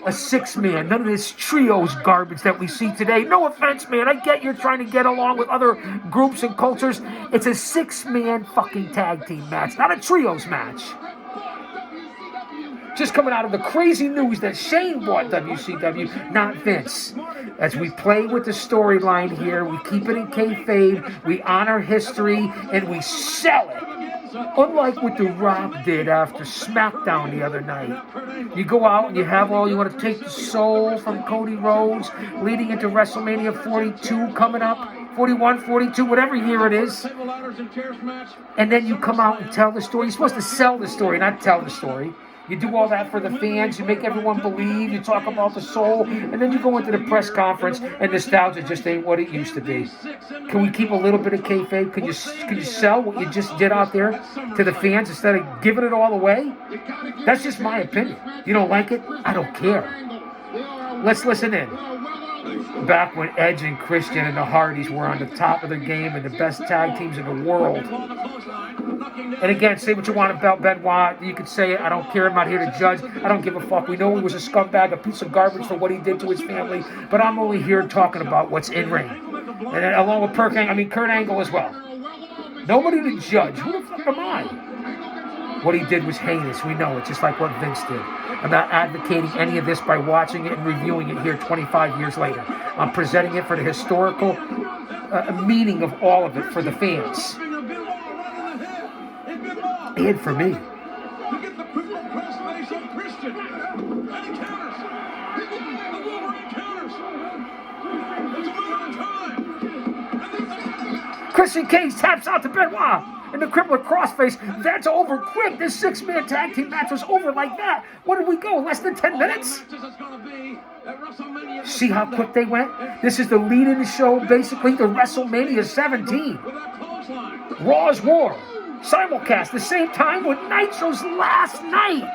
A six-man. None of this trios garbage that we see today. No offense, man. I get you're trying to get along with other groups and cultures. It's a six-man fucking tag team match, not a trios match. Just coming out of the crazy news that Shane bought WCW, not Vince. As we play with the storyline here, we keep it in kayfabe, we honor history, and we sell it. Unlike what The Rock did after SmackDown the other night. You go out and you have all, you want to take the soul from Cody Rhodes, leading into WrestleMania 42 coming up, 41, 42, whatever year it is. And then you come out and tell the story. You're supposed to sell the story, not tell the story. You do all that for the fans. You make everyone believe. You talk about the soul. And then you go into the press conference and nostalgia just ain't what it used to be. Can we keep a little bit of kayfabe? Can you sell what you just did out there to the fans instead of giving it all away? That's just my opinion. You don't like it? I don't care. Let's listen in. Back when Edge and Christian and the Hardys were on the top of their game and the best tag teams in the world. And again, say what you want about Benoit. You can say it. I don't care. I'm not here to judge. I don't give a fuck. We know he was a scumbag, a piece of garbage for what he did to his family. But I'm only here talking about what's in ring. And then, along with Kurt Angle as well. Nobody to judge. Who the fuck am I? What he did was heinous. We know it, just like what Vince did. I'm not advocating any of this by watching it and reviewing it here 25 years later. I'm presenting it for the historical meaning of all of it for the fans. And for me. Christian Cage taps out to Benoit. And the crippler crossface, that's over quick. This six-man tag team match was over like that. What did we go, less than 10 minutes? See how quick they went? This is the lead in the show, basically, to WrestleMania 17. Raw's War, simulcast, the same time with Nitro's last night.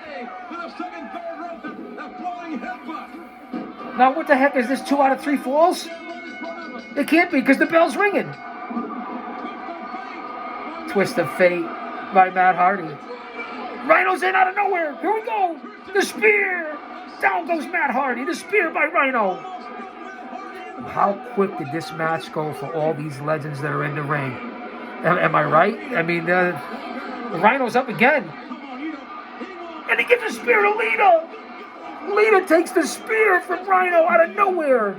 Now, what the heck is this, 2 out of 3 falls? It can't be, because the bell's ringing. Twist of Fate by Matt Hardy. Rhino's in out of nowhere. Here we go. The spear. Down goes Matt Hardy. The spear by Rhino. How quick did this match go for all these legends that are in the ring? Am I right? I mean, Rhino's up again. And he gives the spear to Lita. Lita takes the spear from Rhino out of nowhere.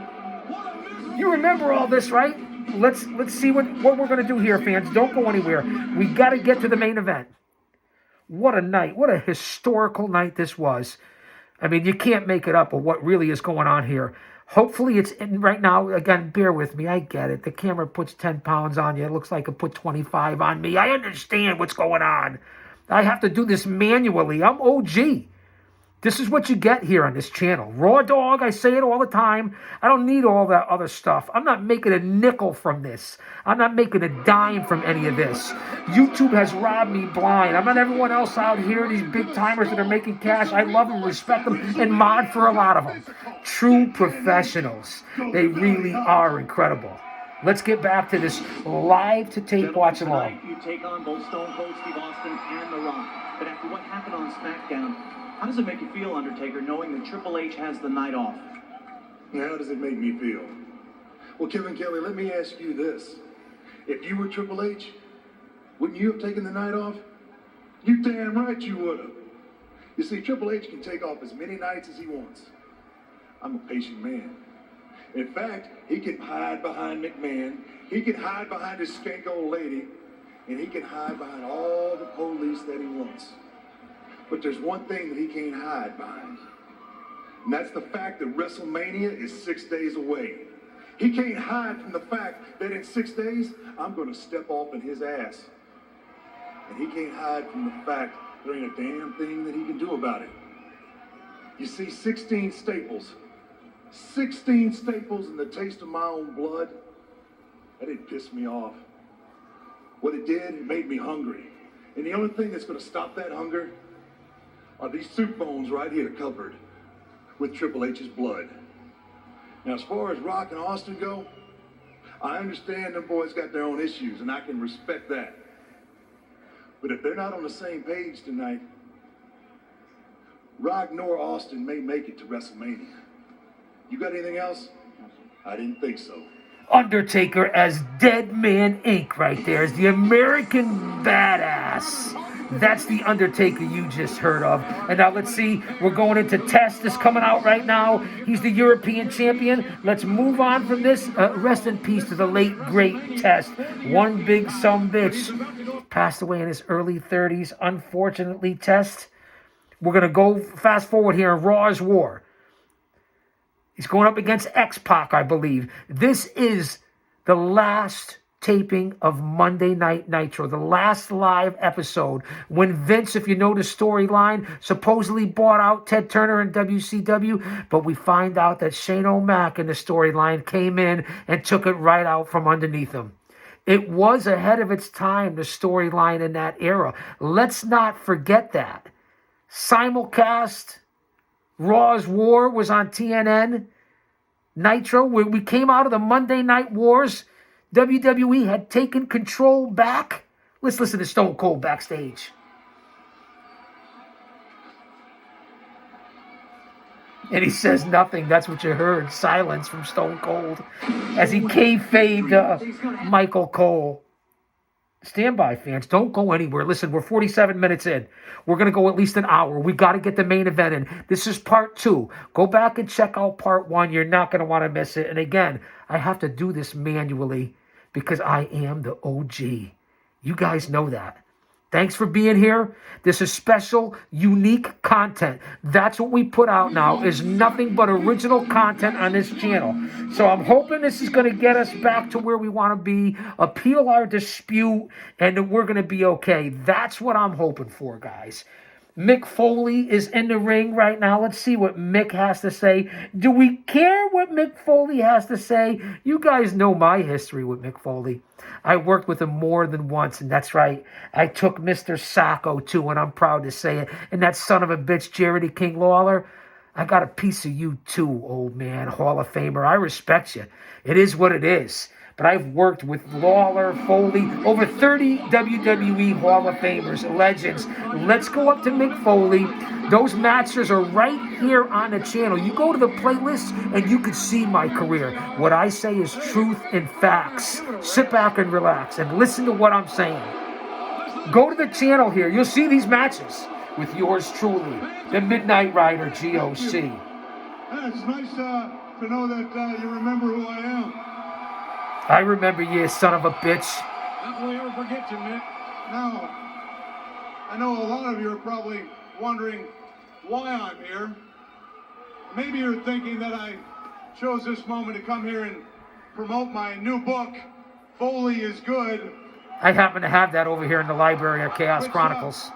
You remember all this, right? Let's see what we're going to do here, fans. Don't go anywhere. We got to get to the main event. What a night. What a historical night this was. I mean, you can't make it up of what really is going on here. Hopefully it's in right now. Again, bear with me. I get it. The camera puts 10 pounds on you. It looks like it put 25 on me. I understand what's going on. I have to do this manually. I'm OG. This is what you get here on this channel. Raw dog, I say it all the time. I don't need all that other stuff. I'm not making a nickel from this. I'm not making a dime from any of this. YouTube has robbed me blind. I'm not everyone else out here, these big timers that are making cash. I love them, respect them, and mod for a lot of them. True professionals. They really are incredible. Let's get back to this live to tape watch along. You take on both Stone Cold Steve Austin and The Rock. But after what happened on SmackDown, how does it make you feel, Undertaker, knowing that Triple H has the night off? How does it make me feel? Well, Kevin Kelly, let me ask you this. If you were Triple H, wouldn't you have taken the night off? You damn right you would have. You see, Triple H can take off as many nights as he wants. I'm a patient man. In fact, he can hide behind McMahon, he can hide behind his skank old lady, and he can hide behind all the police that he wants. But there's one thing that he can't hide behind. And that's the fact that WrestleMania is 6 days away. He can't hide from the fact that in 6 days, I'm going to step off in his ass. And he can't hide from the fact there ain't a damn thing that he can do about it. You see, 16 staples and the taste of my own blood, that didn't piss me off. What it did, it made me hungry. And the only thing that's going to stop that hunger are these soup bones right here covered with Triple H's blood. Now, as far as Rock and Austin go, I understand them boys got their own issues, and I can respect that. But if they're not on the same page tonight, Rock nor Austin may make it to WrestleMania. You got anything else? I didn't think so. Undertaker as Dead Man Inc. right there is the American Badass. That's the Undertaker you just heard of. And now let's see, we're going into Test is coming out right now. He's the European champion. Let's move on from this. Rest in peace to the late, great Test. One big sumbitch. Passed away in his early 30s. Unfortunately, Test. We're going to go fast forward here in Raw's War. He's going up against X-Pac, I believe. This is the last taping of Monday Night Nitro, the last live episode when Vince, if you know the storyline, supposedly bought out Ted Turner and WCW, but we find out that Shane O'Mac in the storyline came in and took it right out from underneath him. It was ahead of its time, the storyline in that era. Let's not forget that. Simulcast, Raw's War was on TNN. Nitro, where we came out of the Monday Night Wars, WWE had taken control back. Let's listen to Stone Cold backstage. And he says nothing. That's what you heard. Silence from Stone Cold as he kayfabed Michael Cole. Stand by, fans. Don't go anywhere. Listen, we're 47 minutes in. We're going to go at least an hour. We got to get the main event in. This is part 2. Go back and check out part 1. You're not going to want to miss it. And again, I have to do this manually because I am the OG. You guys know that. Thanks for being here. This is special, unique content. That's what we put out now, is nothing but original content on this channel. So I'm hoping this is going to get us back to where we want to be, appeal our dispute, and that we're going to be okay. That's what I'm hoping for, guys. Mick Foley is in the ring right now. Let's see what Mick has to say. Do we care what Mick Foley has to say? You guys know my history with Mick Foley. I worked with him more than once, and that's right. I took Mr. Sacco, too, and I'm proud to say it. And that son of a bitch, Jerry King Lawler, I got a piece of you, too, old man, Hall of Famer. I respect you. It is what it is. But I've worked with Lawler, Foley, over 30 WWE Hall of Famers, legends. Let's go up to Mick Foley. Those matches are right here on the channel. You go to the playlist and you can see my career. What I say is truth and facts. Sit back and relax and listen to what I'm saying. Go to the channel here. You'll see these matches with yours truly, the Midnight Rider, GOC. Yeah, it's nice to know that you remember who I am. I remember you, son of a bitch. How will we ever forget you, Mick? Now, I know a lot of you are probably wondering why I'm here. Maybe you're thinking that I chose this moment to come here and promote my new book, Foley is Good. I happen to have that over here in the library of Chaos Chronicles.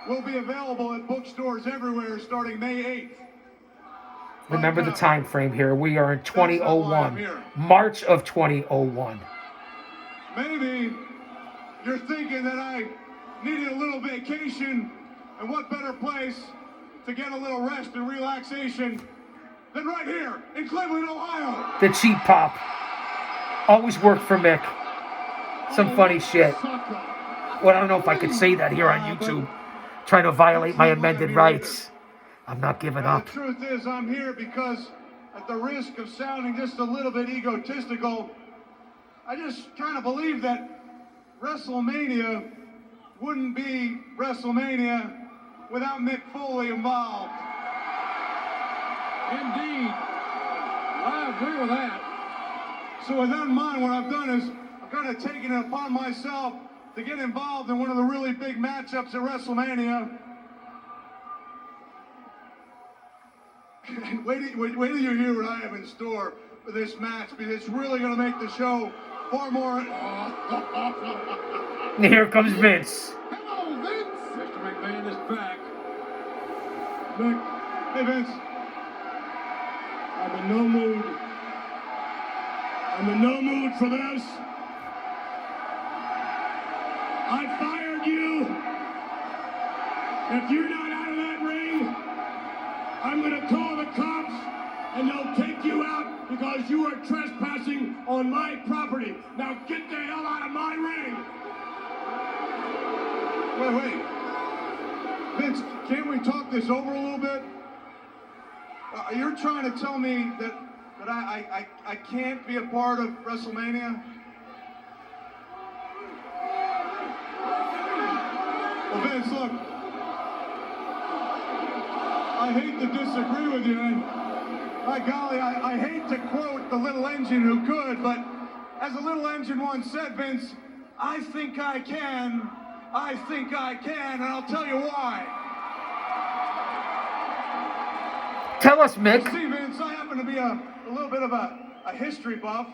will be available at bookstores everywhere starting May 8th. Remember the time frame here. We are in 2001. March of 2001. Maybe you're thinking that I needed a little vacation, and what better place to get a little rest and relaxation than right here in Cleveland, Ohio. The cheap pop. Always worked for Mick. Some funny shit. Well, I don't know if I could say that here on YouTube. Trying to violate my amended rights. I'm not giving up. The truth is, I'm here because, at the risk of sounding just a little bit egotistical, I just kind of believe that WrestleMania wouldn't be WrestleMania without Mick Foley involved. Indeed. I agree with that. So with that in mind, what I've done is I've kind of taken it upon myself to get involved in one of the really big matchups at WrestleMania. Wait till you hear what I have in store for this match, because it's really going to make the show far more... And here comes Vince. Hello, Vince! Mr. McMahon is back. Mick, hey, Vince. I'm in no mood. I'm in no mood for this. I fired you. If you're not out of that ring, I'm going to call the cops and they'll take you out because you are trespassing on my property. Now get the hell out of my ring. Wait. Vince, can't we talk this over a little bit? You're trying to tell me that I can't be a part of WrestleMania? Well, Vince, look, I hate to disagree with you, and by golly, I hate to quote the little engine who could, but as the little engine once said, Vince, I think I can, and I'll tell you why. Tell us, Mick. See, Vince, I happen to be a little bit of a history buff,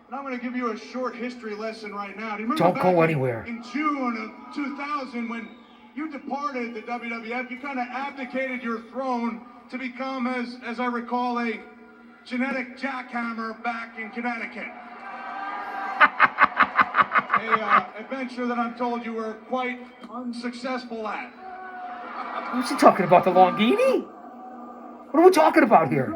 and I'm going to give you a short history lesson right now. Do you remember Don't go anywhere. In June of 2000, when you departed the WWF, you kind of abdicated your throne to become, as I recall, a genetic jackhammer back in Connecticut. A venture that I'm told you were quite unsuccessful at. What's he talking about, the Longini? What are we talking about here?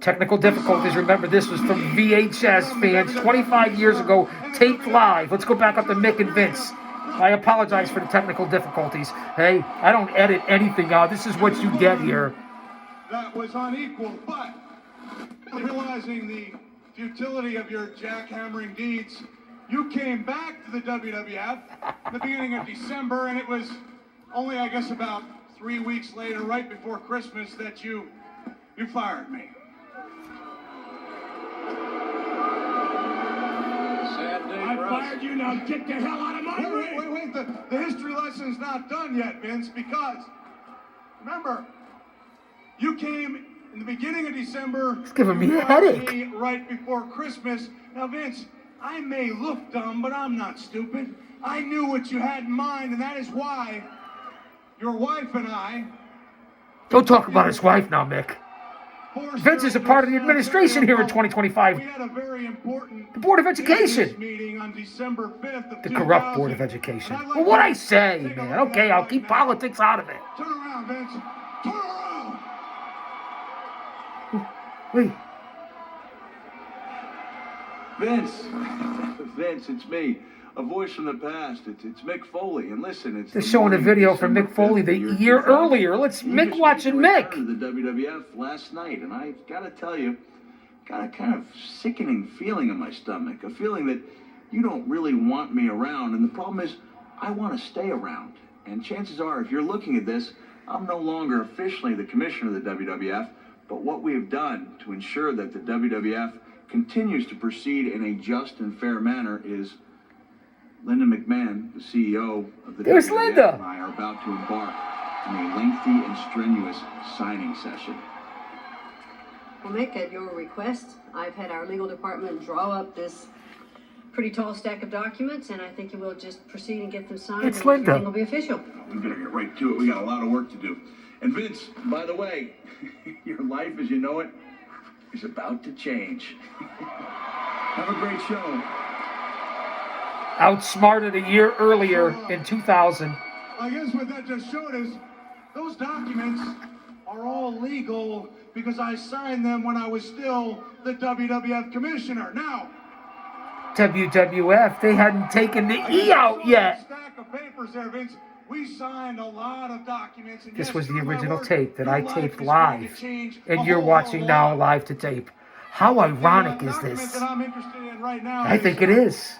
Technical difficulties. Remember, this was from VHS fans 25 years ago, taped live. Let's go back up to Mick and Vince. I apologize for the technical difficulties. Hey, I don't edit anything out. This is what you get here. That was unequal, but realizing the futility of your jackhammering deeds, you came back to the WWF at the beginning of December, and it was only, I guess, about 3 weeks later, right before Christmas, that you fired me. Sad day I for us. fired you, now get the hell out of my ring! Wait, the history lesson's not done yet, Vince, because, remember, you came in the beginning of December. It's giving me a headache. Me right before Christmas. Now, Vince, I may look dumb, but I'm not stupid. I knew what you had in mind, and that is why your wife and I... Don't talk about his wife now, Mick. Vince is a part of the administration here in 2025. We had a very important The Board of Education. meeting on December 5th of The corrupt Board of Education. Well, what'd I say, man? Okay, I'll keep politics out of it. Turn around, Vince. Turn around. Wait. Vince, it's me. A voice from the past. It's Mick Foley. And listen, They're showing a video from Mick Foley the year earlier. Let's Mick watching Mick. To the WWF last night, and I gotta tell you, got a kind of sickening feeling in my stomach. A feeling that you don't really want me around. And the problem is, I want to stay around. And chances are, if you're looking at this, I'm no longer officially the commissioner of the WWF. But what we have done to ensure that the WWF continues to proceed in a just and fair manner is Linda McMahon, the CEO of the There's WWF, Linda. and I are about to embark on a lengthy and strenuous signing session. Well, Mick, at your request, I've had our legal department draw up this pretty tall stack of documents, and I think you will just proceed and get them signed. It's and Linda. everything will be official. We better get right to it. We got a lot of work to do. And Vince, by the way, your life as you know it is about to change. Have a great show. Outsmarted a year earlier in 2000. I guess what that just showed us, those documents are all legal because I signed them when I was still the WWF commissioner. Now, WWF, they hadn't taken the E out yet. stack of papers there, Vince. We signed a lot of documents. And This yes, was the through my original work, tape that your I life taped is going live, to change and a you're whole watching now lot. live to tape. How ironic The is document this? that I'm interested in right now I think it is.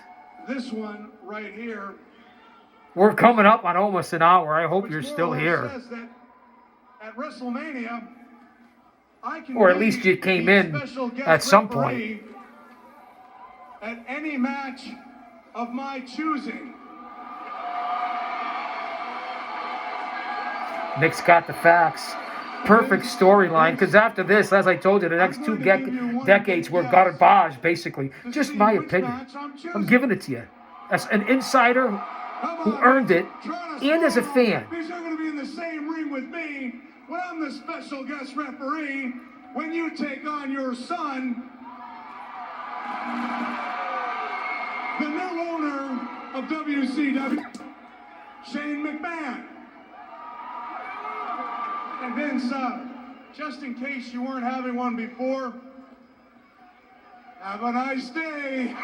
this one right here. We're coming up on almost an hour. I hope you're Which still more or less here. says that at WrestleMania, I can Or at be least you came the in special guest at some point. referee at any match of my choosing. Nick's got the facts. Perfect storyline, because after this, as I told you, the next two decades were garbage, basically. Just my opinion. I'm giving it to you. As an insider who earned it, and as a fan. Because you're going to be in the same ring with me when I'm the special guest referee when you take on your son, the new owner of WCW, Shane McMahon. And Vince, just in case you weren't having one before, have a nice day.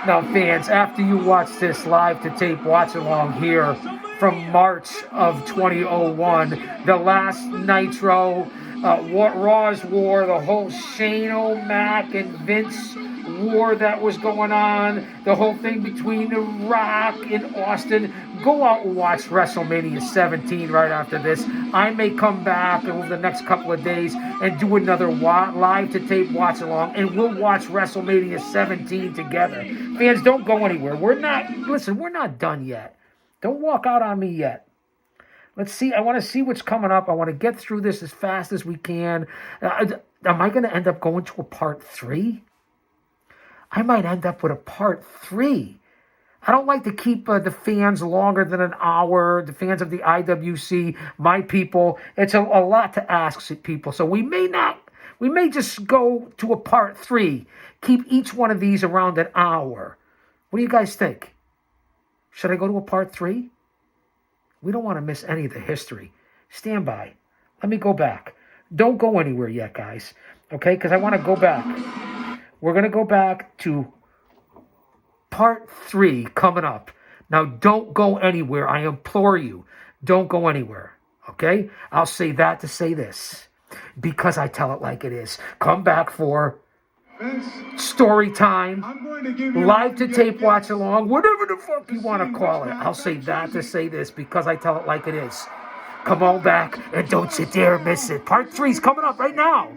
Now, fans, after you watch this live to tape watch along here from March of 2001, the last Nitro, Raw's War, the whole Shane O'Mac and Vince war that was going on, the whole thing between The Rock and Austin, go out and watch WrestleMania 17 right after this. I may come back over the next couple of days and do another live to tape watch along, and we'll watch WrestleMania 17 together. Fans, don't go anywhere. We're not done yet. Don't walk out on me yet. Let's see. I want to see what's coming up. I want to get through this as fast as we can. Am I going to end up going to a part 3? I might end up with a part 3. I don't like to keep the fans longer than an hour, the fans of the IWC, my people. It's a lot to ask people. So we may just go to a part 3. Keep each one of these around an hour. What do you guys think? Should I go to a part 3? We don't want to miss any of the history. Stand by. Let me go back. Don't go anywhere yet, guys. Okay? Because I want to go back. We're going to go back to part 3 coming up. Now, don't go anywhere. I implore you. Don't go anywhere. Okay? I'll say that to say this. Because I tell it like it is. Come back for story time, live to tape watch along, whatever the fuck you want to call it. I'll say that to say this because I tell it like it is. Come on back and don't you dare miss it. Part 3's coming up right now.